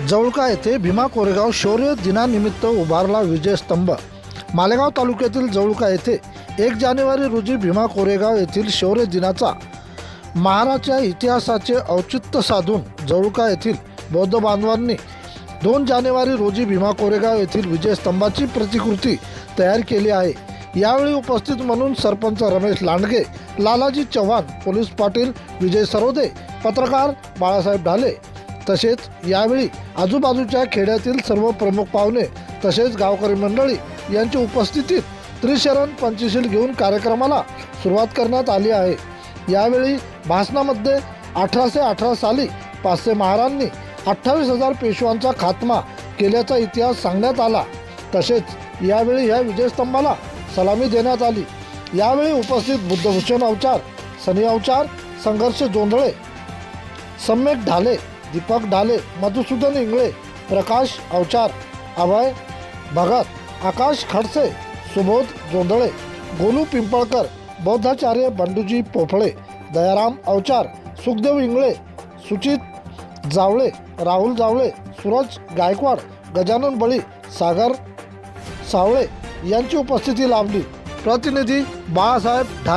जवळका येथे भीमा कोरेगाव शौर्य दिनानिमित्त उभारला विजयस्तंभ। मालेगाव तालुक्यातील जवळका येथे 1 जानेवारी रोजी भीमा कोरेगाव येथील शौर्य दिनाचा महाराच्या इतिहासाचे औचित्य साधून जवळका येथील बौद्ध बांधवांनी 2 जानेवारी रोजी भीमा कोरेगाव येथील विजयस्तंभाची प्रतिकृती तयार केली आहे। यावेळी उपस्थित म्हणून सरपंच रमेश लांडगे, लालाजी चव्हाण, पोलीस पाटील विजय सरोदे, पत्रकार बाळासाहेब ढाले तसेच यावेळी आजूबाजूच्या खेड्यातील सर्व प्रमुख पाहुणे तसेच गावकरी मंडळी यांच्या उपस्थितीत त्रिशरण पंचशील घेऊन कार्यक्रमाला सुरुवात करण्यात आली आहे। यावेळी भाषणामध्ये 1818 साली पाचशे महारांनी 28,000 पेशव्यांचा खात्मा केल्याचा इतिहास सांगण्यात आला। तसेच यावेळी या विजयस्तंभाला सलामी देण्यात आली। यावेळी उपस्थित बुद्धभूषण अवचार, सनी अवचार, संघर्ष जोंधळे, सम्यक ढाले, दीपक ढाले, मधुसूदन इंगळे, प्रकाश अवचार, अभय भगत, आकाश खडसे, सुबोध जोंधळे, गोलू पिंपळकर, बौद्धाचार्य बंडूजी पोफळे, दयाराम अवचार, सुखदेव इंगळे, सुचित जावळे, राहुल जावळे, सूरज गायकवाड, गजानन बळी, सागर सावळे यांची उपस्थिती लाभली। प्रतिनिधी बाळासाहेब ढाले।